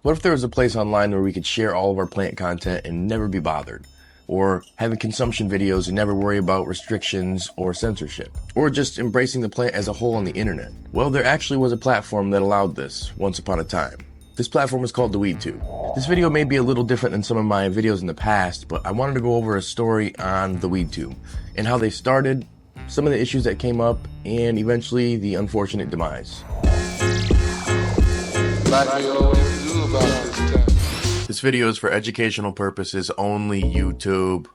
What if there was a place online where we could share all of our plant content and never be bothered? Or having consumption videos and never worry about restrictions or censorship? Or just embracing the plant as a whole on the internet? Well, there actually was a platform that allowed this once upon a time. This platform is called the WeedTube. This video may be a little different than some of my videos in the past, but I wanted to go over a story on the WeedTube and how they started, some of the issues that came up, and eventually the unfortunate demise. This video is for educational purposes only, YouTube.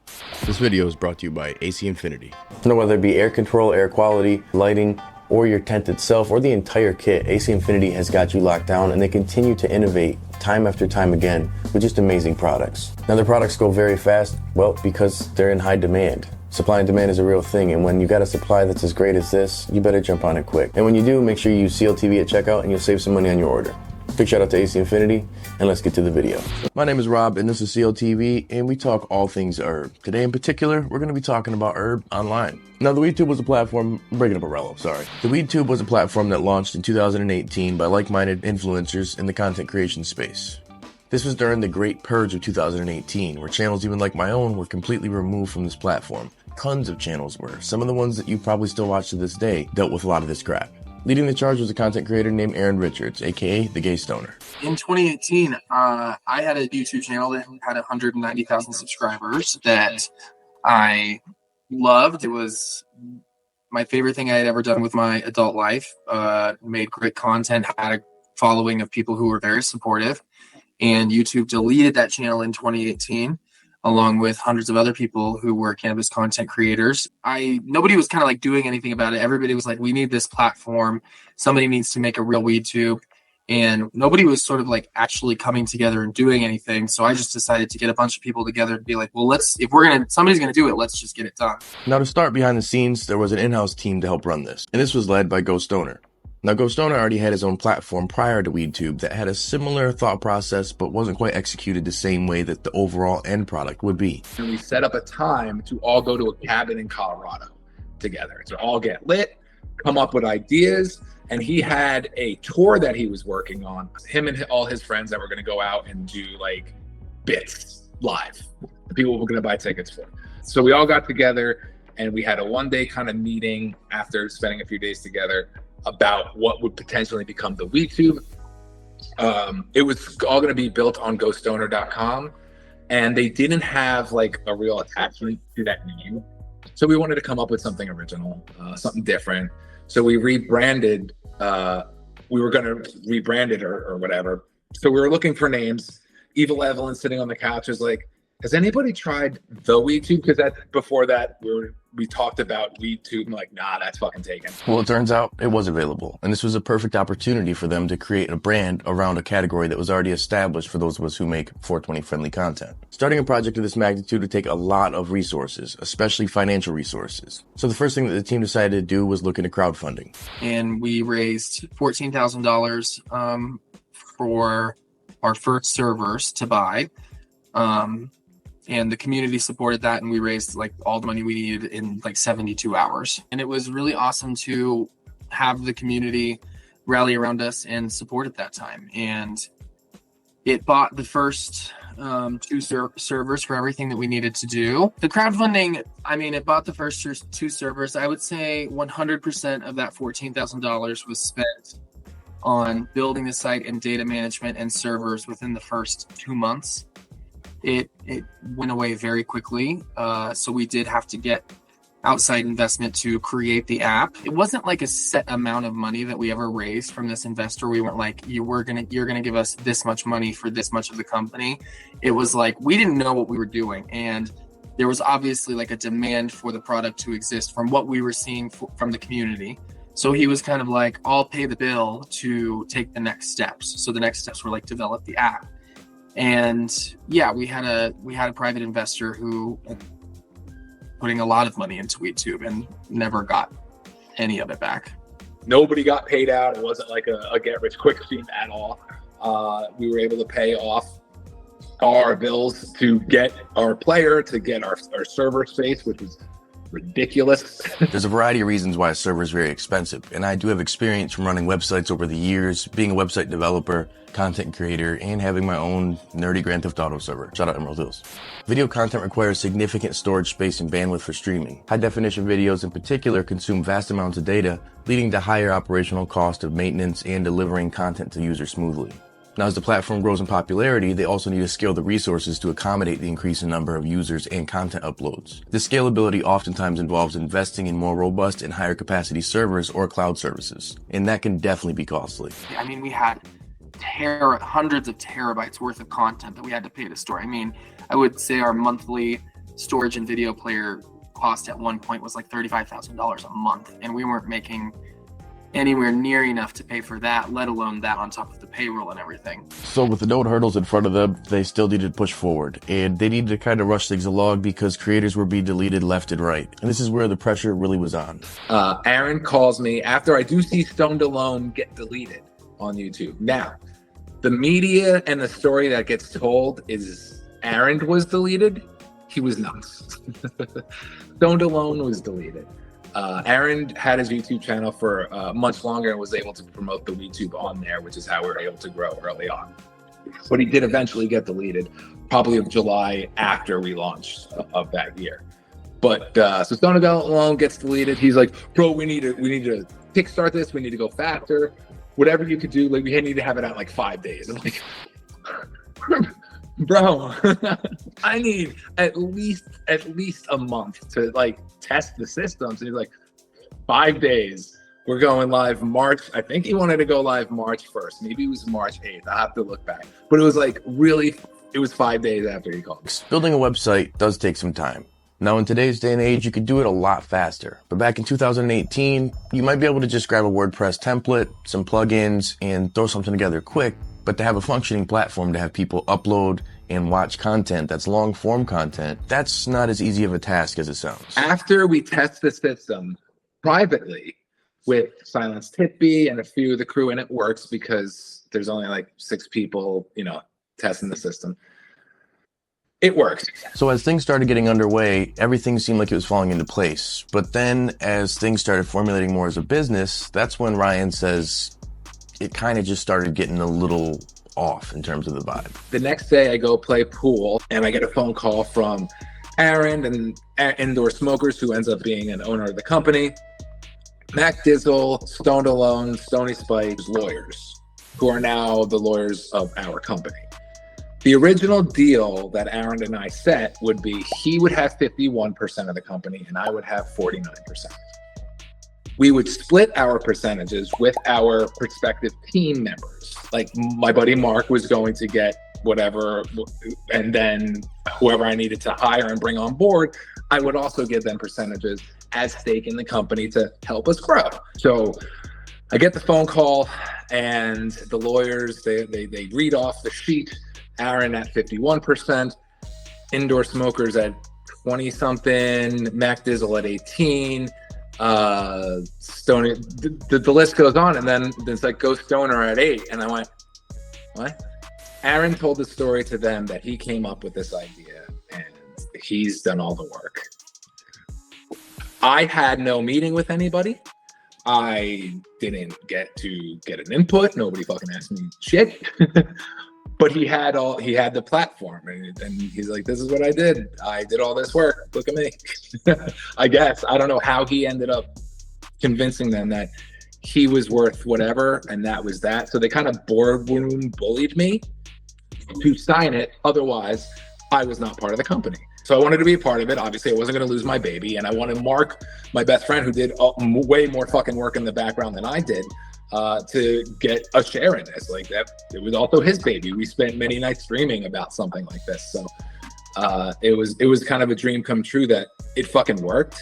This video is brought to you by AC Infinity. Now, whether it be air control, air quality, lighting, or your tent itself, or the entire kit, AC Infinity has got you locked down, and they continue to innovate time after time again with just amazing products. Now, their products go very fast, well, because they're in high demand. Supply and demand is a real thing, and when you got a supply that's as great as this, you better jump on it quick. And when you do, make sure you use CLtv at checkout, and you'll save some money on your order. Big shout out to AC Infinity, and let's get to the video. My name is Rob, and this is CLtv, and we talk all things herb. Today in particular, we're going to be talking about herb online. Now, the WeedTube was a platform, I'm breaking up a Rello, sorry. The WeedTube was a platform that launched in 2018 by like-minded influencers in the content creation space. This was during the Great Purge of 2018, where channels even like my own were completely removed from this platform. Tons of channels were. Some of the ones that you probably still watch to this day dealt with a lot of this crap. Leading the charge was a content creator named Aaron Richards, aka the Gay Stoner. In 2018, I had a YouTube channel that had 190,000 subscribers that I loved. It was my favorite thing I had ever done with my adult life. Made great content, had a following of people who were very supportive, and YouTube deleted that channel in 2018. Along with hundreds of other people who were cannabis content creators. Nobody was kind of like doing anything about it. Everybody was like, we need this platform. Somebody needs to make a real WeedTube. And nobody was sort of like actually coming together and doing anything. So I just decided to get a bunch of people together to be like, well, somebody's going to do it, let's just get it done. Now, to start behind the scenes, there was an in-house team to help run this. And this was led by Ghost Stoner. Now, Ghost Stoner already had his own platform prior to WeedTube that had a similar thought process, but wasn't quite executed the same way that the overall end product would be. And we set up a time to all go to a cabin in Colorado together. To all get lit, come up with ideas. And he had a tour that he was working on. Him and all his friends that were going to go out and do like bits live. The people were going to buy tickets for. So we all got together and we had a one-day kind of meeting after spending a few days together about what would potentially become the WeedTube. It was all going to be built on ghoststoner.com, and they didn't have like a real attachment to that name. So we wanted to come up with something original, something different. So we rebranded, we were going to rebrand it or whatever. So we were looking for names. Evil Evelyn sitting on the couch was like, has anybody tried the WeedTube? Because before that, we talked about WeedTube and like, nah, that's fucking taken. Well, it turns out it was available, and this was a perfect opportunity for them to create a brand around a category that was already established for those of us who make 420 friendly content. Starting a project of this magnitude would take a lot of resources, especially financial resources. So the first thing that the team decided to do was look into crowdfunding. And we raised $14,000 for our first servers to buy. And the community supported that, and we raised like all the money we needed in like 72 hours. And it was really awesome to have the community rally around us and support at that time. And it bought the first two servers for everything that we needed to do. The crowdfunding, it bought the first two servers. I would say 100% of that $14,000 was spent on building the site and data management and servers within the first 2 months. It went away very quickly. So we did have to get outside investment to create the app. It wasn't like a set amount of money that we ever raised from this investor. We weren't like, you're gonna give us this much money for this much of the company. It was like, we didn't know what we were doing. And there was obviously like a demand for the product to exist from what we were seeing from the community. So he was kind of like, I'll pay the bill to take the next steps. So the next steps were like develop the app. And yeah, we had a private investor who putting a lot of money into WeedTube and never got any of it back. Nobody got paid out. It wasn't like a get rich quick scheme at all. We were able to pay off our bills to get our player, to get our server space, which was ridiculous. There's a variety of reasons why a server is very expensive, and I do have experience from running websites over the years, being a website developer, content creator, and having my own nerdy Grand Theft Auto server. Shout out Emerald Hills. Video content requires significant storage space and bandwidth for streaming. High definition videos in particular consume vast amounts of data, leading to higher operational cost of maintenance and delivering content to users smoothly. Now, as the platform grows in popularity, they also need to scale the resources to accommodate the increasing number of users and content uploads. This scalability oftentimes involves investing in more robust and higher capacity servers or cloud services, and that can definitely be costly. I mean, we had hundreds of terabytes worth of content that we had to pay to store. I mean, I would say our monthly storage and video player cost at one point was like $35,000 a month, and we weren't making anywhere near enough to pay for that, let alone that on top of the payroll and everything. So with the known hurdles in front of them, they still needed to push forward, and they needed to kind of rush things along because creators were being deleted left and right. And this is where the pressure really was on. Aaron calls me after I do see Stoned Alone get deleted on YouTube. Now, the media and the story that gets told is Aaron was deleted. He was not. Stoned Alone was deleted. Aaron had his YouTube channel for much longer and was able to promote the WeedTube on there, which is how we were able to grow early on. But he did eventually get deleted, probably of July after we launched of that year. But so Stoned Alone gets deleted. He's like, bro, we need to kickstart this. We need to go faster. Whatever you could do, like we need to have it out in like 5 days. I'm like, bro, I need at least a month to like test the systems. And he's like, 5 days. We're going live March. I think he wanted to go live March 1st. Maybe it was March 8th. I have to look back. But it was like really, it was 5 days after he called. Building a website does take some time. Now, in today's day and age, you could do it a lot faster. But back in 2018, you might be able to just grab a WordPress template, some plugins, and throw something together quick. But to have a functioning platform to have people upload and watch content that's long form content, that's not as easy of a task as it sounds. After we test the system privately with Silence Titby and a few of the crew, and it works because there's only like 6 people, testing the system. It works. So as things started getting underway, everything seemed like it was falling into place. But then as things started formulating more as a business, that's when Ryan says it kind of just started getting a little off in terms of the vibe. The next day I go play pool and I get a phone call from Aaron and Indoor Smokers, who ends up being an owner of the company, Mac Dizzle, Stoned Alone, Stony Spike's lawyers, who are now the lawyers of our company. The original deal that Aaron and I set would be he would have 51% of the company and I would have 49%. We would split our percentages with our prospective team members. Like my buddy Mark was going to get whatever, and then whoever I needed to hire and bring on board, I would also give them percentages as stake in the company to help us grow. So I get the phone call and the lawyers, they read off the sheet. Aaron at 51%, Indoor Smokers at 20 something, Mac Dizzle at 18, Stony, the list goes on, and then it's like Ghost Stoner at 8, and I went, what? Aaron told the story to them that he came up with this idea and he's done all the work. I had no meeting with anybody. I didn't get to get an input. Nobody fucking asked me shit. But he had the platform, and he's like, this is what I did. I did all this work. Look at me. I guess. I don't know how he ended up convincing them that he was worth whatever, and that was that. So they kind of boardroom bullied me to sign it. Otherwise, I was not part of the company. So I wanted to be a part of it. Obviously, I wasn't going to lose my baby. And I wanted Mark, my best friend, who did way more fucking work in the background than I did, to get a share in this. Like that, it was also his baby. We spent many nights dreaming about something like this. So it was kind of a dream come true that it fucking worked.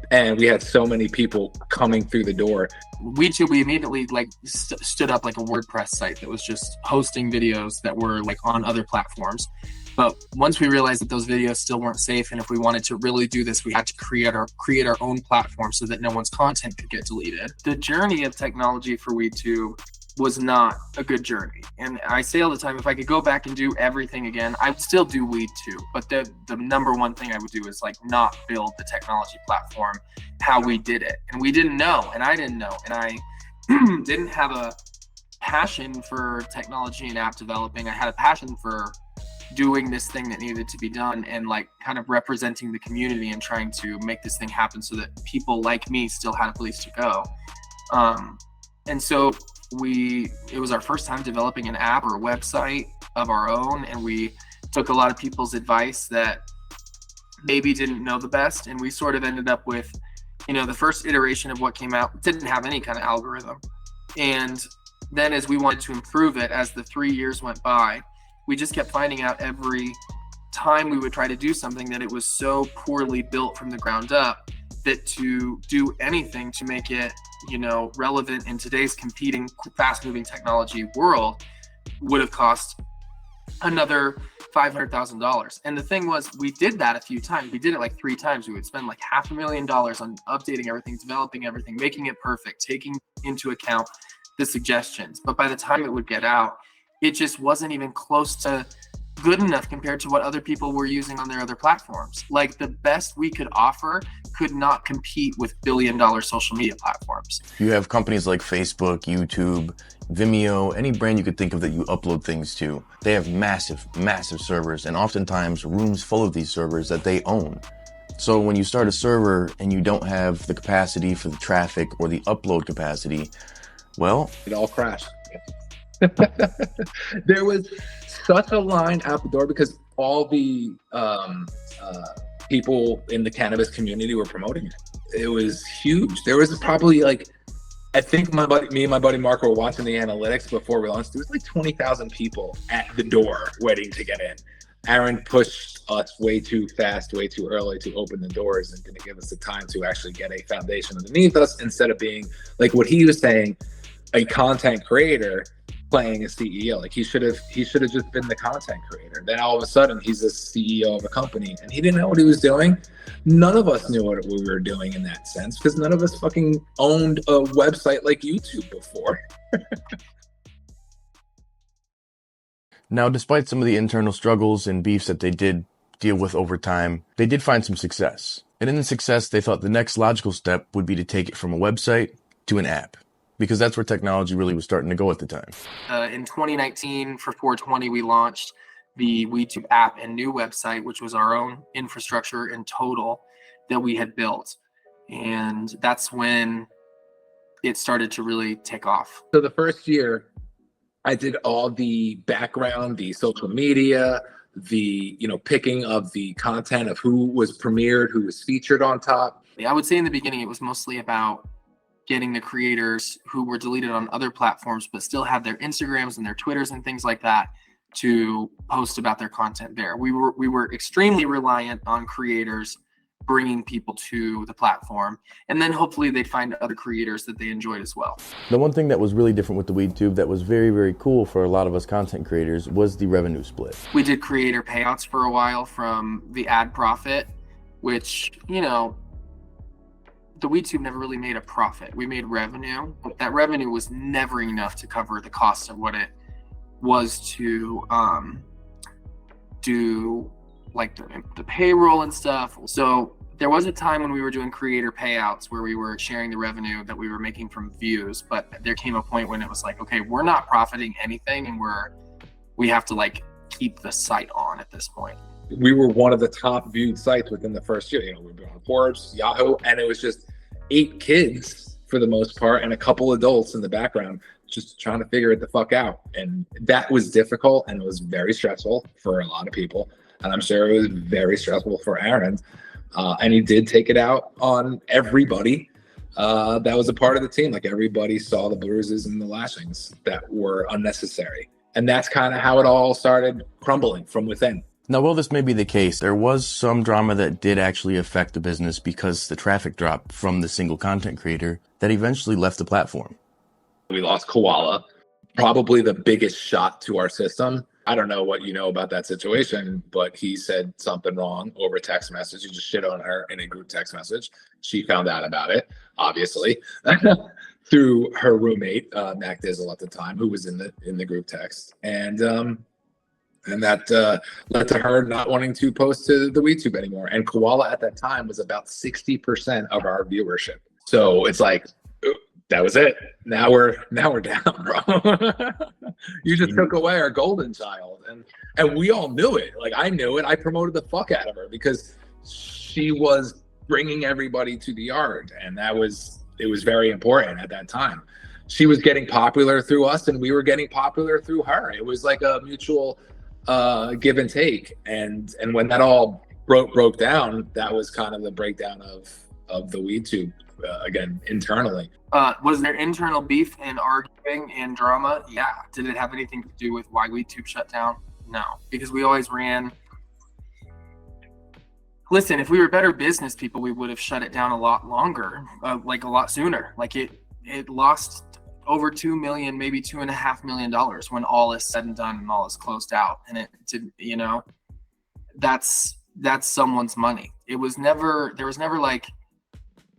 And we had so many people coming through the door. WeedTube, we immediately stood up like a WordPress site that was just hosting videos that were like on other platforms. But once we realized that those videos still weren't safe, and if we wanted to really do this, we had to create our own platform so that no one's content could get deleted. The journey of technology for WeedTube was not a good journey. And I say all the time, if I could go back and do everything again, I would still do WeedTube. But the number one thing I would do is like not build the technology platform how we did it. And we didn't know, and I didn't know, and I didn't have a passion for technology and app developing. I had a passion for doing this thing that needed to be done and like kind of representing the community and trying to make this thing happen so that people like me still had a place to go. And so it was our first time developing an app or a website of our own, and we took a lot of people's advice that maybe didn't know the best, and we sort of ended up with, the first iteration of what came out didn't have any kind of algorithm. And then as we wanted to improve it, as the 3 years went by, we just kept finding out every time we would try to do something that it was so poorly built from the ground up that to do anything to make it relevant in today's competing, fast-moving technology world would have cost another $500,000. And the thing was, we did that a few times. We did it like 3 times. We would spend like $500,000 on updating everything, developing everything, making it perfect, taking into account the suggestions. But by the time it would get out, it just wasn't even close to good enough compared to what other people were using on their other platforms. Like the best we could offer could not compete with billion-dollar social media platforms. You have companies like Facebook, YouTube, Vimeo, any brand you could think of that you upload things to. They have massive, massive servers, and oftentimes rooms full of these servers that they own. So when you start a server and you don't have the capacity for the traffic or the upload capacity, well, it all crashed. There was such a line out the door because all the people in the cannabis community were promoting it. It was huge. There was probably like, I think me and my buddy Mark were watching the analytics before we launched. There was like 20,000 people at the door waiting to get in. Aaron pushed us way too fast, way too early to open the doors and didn't give us the time to actually get a foundation underneath us, instead of being like what he was saying, a content creator playing a CEO. Like he should have just been the content creator. Then all of a sudden he's the CEO of a company and he didn't know what he was doing. None of us knew what we were doing in that sense because none of us fucking owned a website like YouTube before. Now, despite some of the internal struggles and beefs that they did deal with over time, they did find some success. And in the success, they thought the next logical step would be to take it from a website to an app, because that's where technology really was starting to go at the time. In 2019, for 420, we launched the WeedTube app and new website, which was our own infrastructure in total that we had built. And that's when it started to really take off. So the first year, I did all the background, the social media, the picking of the content of who was premiered, who was featured on top. I would say in the beginning, it was mostly about getting the creators who were deleted on other platforms but still had their Instagrams and their Twitters and things like that to post about their content there. We were extremely reliant on creators bringing people to the platform, and then hopefully they'd find other creators that they enjoyed as well. The one thing that was really different with the WeedTube that was very, very cool for a lot of us content creators was the revenue split. We did creator payouts for a while from the ad profit, which, the WeedTube never really made a profit. We made revenue, but that revenue was never enough to cover the cost of what it was to do like the payroll and stuff. So there was a time when we were doing creator payouts where we were sharing the revenue that we were making from views, but there came a point when it was like, okay, we're not profiting anything and we have to like keep the site on at this point. We were one of the top viewed sites within the first year. We were on Forbes, Yahoo, and it was just 8 kids for the most part and a couple adults in the background just trying to figure it the fuck out. And that was difficult and it was very stressful for a lot of people. And I'm sure it was very stressful for Aaron. And he did take it out on everybody that was a part of the team. Like everybody saw the bruises and the lashings that were unnecessary. And that's kind of how it all started crumbling from within. Now, while this may be the case, there was some drama that did actually affect the business because the traffic dropped from the single content creator that eventually left the platform. We lost Koala, probably the biggest shot to our system. I don't know what you know about that situation, but he said something wrong over text message. He just shit on her in a group text message. She found out about it, obviously. through her roommate, Mac Dizzle at the time, who was in the group text. And that led to her not wanting to post to the WeedTube anymore. And Koala at that time was about 60% of our viewership. So it's like, that was it. Now we're down, bro. You just took away our golden child. And we all knew it. Like, I knew it. I promoted the fuck out of her because she was bringing everybody to the yard. And it was very important at that time. She was getting popular through us and we were getting popular through her. It was like a mutual give and take. And when that all broke down, that was kind of the breakdown of the WeedTube, again, internally. Was there internal beef and arguing and drama? Yeah. Did it have anything to do with why WeedTube shut down? No, because we always ran. Listen, if we were better business people, we would have shut it down a lot longer, like a lot sooner. Like it lost over $2 million, maybe $2.5 million when all is said and done and all is closed out. And it did, that's someone's money. There was never like,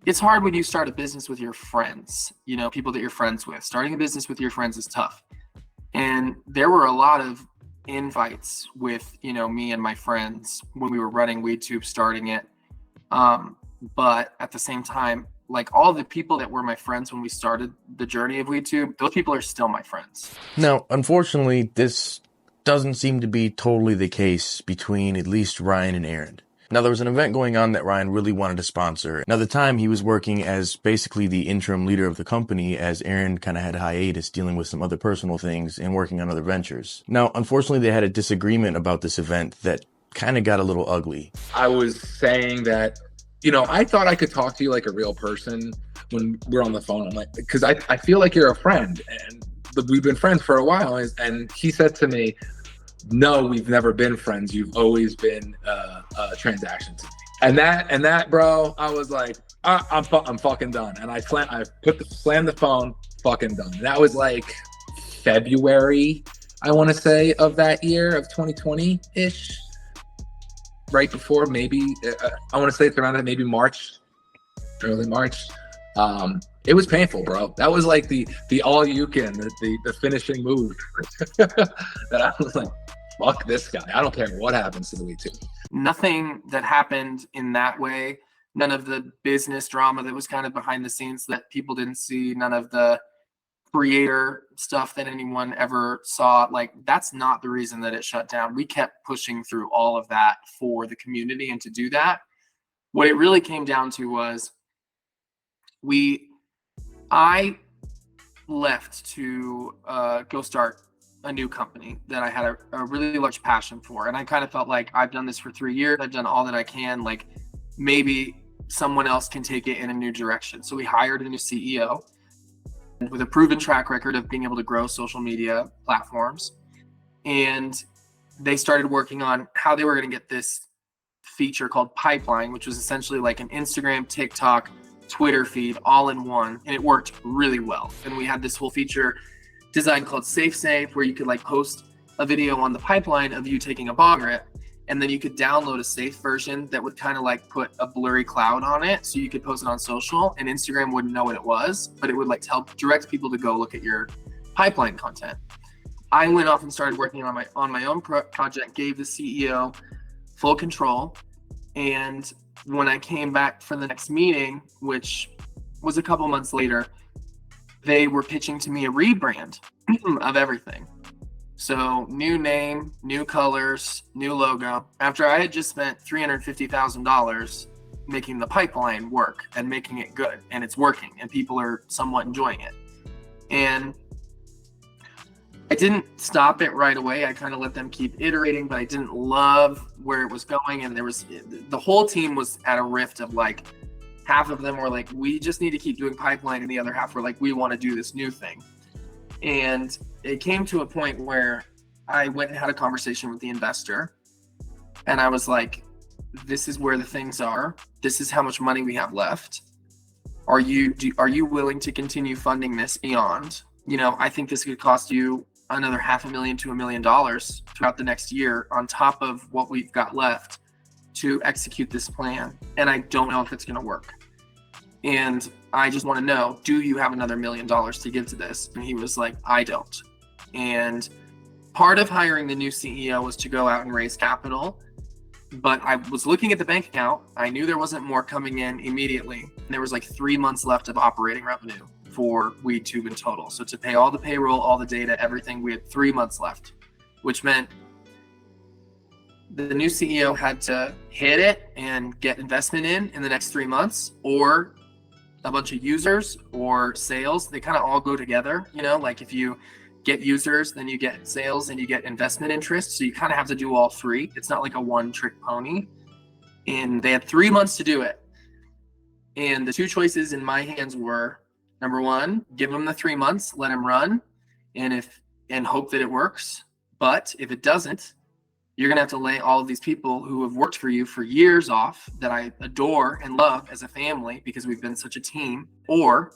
it's hard when you start a business with your friends, people that you're friends with. Starting a business with your friends is tough. And there were a lot of invites with, me and my friends when we were running WeedTube, starting it. But at the same time, like all the people that were my friends when we started the journey of WeedTube, those people are still my friends. Now, unfortunately, this doesn't seem to be totally the case between at least Ryan and Aaron. Now, there was an event going on that Ryan really wanted to sponsor. Now, at the time, he was working as basically the interim leader of the company as Aaron kind of had hiatus dealing with some other personal things and working on other ventures. Now, unfortunately, they had a disagreement about this event that kind of got a little ugly. I was saying that, I thought I could talk to you like a real person when we're on the phone. I'm like, because I feel like you're a friend and we've been friends for a while. And he said to me, no, we've never been friends. You've always been a transaction to me. And that, bro, I was like, I'm fucking done. And I slammed the phone, fucking done. And that was like February, I want to say, of that year of 2020-ish. Right before, maybe, I want to say it's around maybe March, early March. It was painful, bro. That was like the all you can, the finishing move. That I was like, fuck this guy. I don't care what happens to the WeedTube. Nothing that happened in that way. None of the business drama that was kind of behind the scenes that people didn't see. None of the creator stuff that anyone ever saw. Like, that's not the reason that it shut down. We kept pushing through all of that for the community. And to do that, what it really came down to was I left to go start a new company that I had a really large passion for. And I kind of felt like I've done this for 3 years. I've done all that I can. Like, maybe someone else can take it in a new direction. So we hired a new CEO with a proven track record of being able to grow social media platforms. And they started working on how they were going to get this feature called Pipeline, which was essentially like an Instagram, TikTok, Twitter feed all in one. And it worked really well. And we had this whole feature design called Safe, where you could like post a video on the pipeline of you taking a bong rip, and then you could download a safe version that would kind of like put a blurry cloud on it, so you could post it on social and Instagram wouldn't know what it was, but it would like direct people to go look at your pipeline content. I went off and started working on my own project, gave the CEO full control, and when I came back for the next meeting, which was a couple months later, they were pitching to me a rebrand of everything. So new name, new colors, new logo. After I had just spent $350,000 making the pipeline work and making it good, and it's working and people are somewhat enjoying it. And I didn't stop it right away. I kind of let them keep iterating, but I didn't love where it was going. And the whole team was at a rift of like, half of them were like, we just need to keep doing pipeline. And the other half were like, we want to do this new thing. And it came to a point where I went and had a conversation with the investor. And I was like, this is where the things are. This is how much money we have left. Are you willing to continue funding this beyond? I think this could cost you another $500,000 to $1 million throughout the next year on top of what we've got left to execute this plan. And I don't know if it's going to work. And I just want to know, do you have another $1 million to give to this? And he was like, I don't. And part of hiring the new CEO was to go out and raise capital. But I was looking at the bank account. I knew there wasn't more coming in immediately. And there was like 3 months left of operating revenue for WeedTube in total. So to pay all the payroll, all the data, everything, we had 3 months left, which meant the new CEO had to hit it and get investment in the next 3 months, or a bunch of users or sales. They kind of all go together, you know, like if you get users, then you get sales and you get investment interest. So you kind of have to do all three. It's not like a one-trick pony. And they had 3 months to do it. And the two choices in my hands were, number one, give them the 3 months, let them run, and hope that it works. But if it doesn't, you're gonna have to lay all of these people who have worked for you for years off, that I adore and love as a family because we've been such a team. Or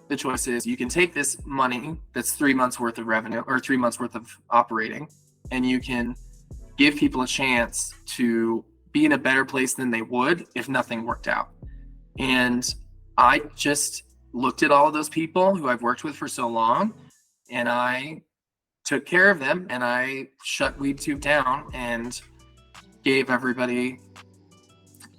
the choice is, you can take this money that's 3 months worth of revenue or 3 months worth of operating, and you can give people a chance to be in a better place than they would if nothing worked out. And I just looked at all of those people who I've worked with for so long, and I took care of them, and I shut WeedTube down and gave everybody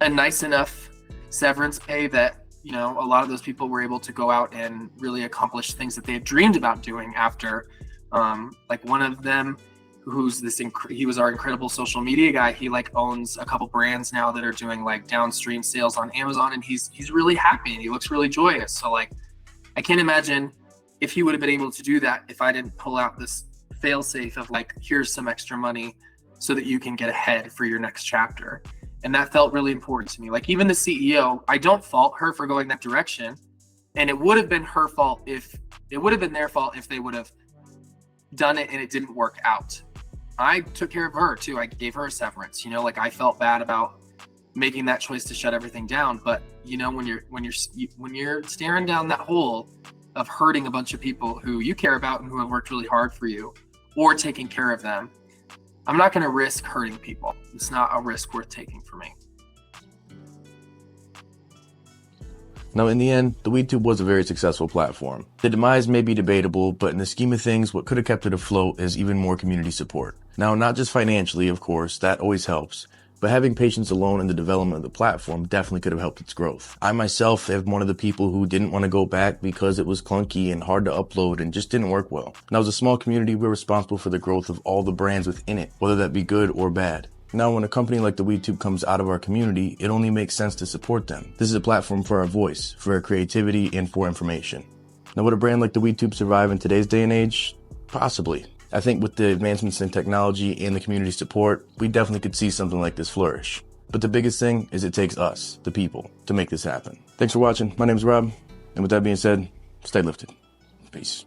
a nice enough severance pay that, you know, a lot of those people were able to go out and really accomplish things that they had dreamed about doing after. Like one of them, who's he was our incredible social media guy. He like owns a couple brands now that are doing like downstream sales on Amazon, and he's really happy and he looks really joyous. So like, I can't imagine if he would have been able to do that if I didn't pull out this fail safe of like, here's some extra money so that you can get ahead for your next chapter. And that felt really important to me. Like even the CEO, I don't fault her for going that direction. And it would have been their fault if they would have done it and it didn't work out. I took care of her too. I gave her a severance, you know, like I felt bad about making that choice to shut everything down. But you know, when you're staring down that hole of hurting a bunch of people who you care about and who have worked really hard for you, or taking care of them, I'm not going to risk hurting people. It's not a risk worth taking for me. Now, in the end, the WeedTube was a very successful platform. The demise may be debatable, but in the scheme of things, what could have kept it afloat is even more community support. Now, not just financially, of course, that always helps, but having patience alone in the development of the platform definitely could have helped its growth. I myself am one of the people who didn't want to go back because it was clunky and hard to upload and just didn't work well. Now, as a small community, we're responsible for the growth of all the brands within it, whether that be good or bad. Now, when a company like the WeedTube comes out of our community, it only makes sense to support them. This is a platform for our voice, for our creativity, and for information. Now, would a brand like the WeedTube survive in today's day and age? Possibly. I think with the advancements in technology and the community support, we definitely could see something like this flourish. But the biggest thing is it takes us, the people, to make this happen. Thanks for watching. My name's Rob, and with that being said, stay lifted. Peace.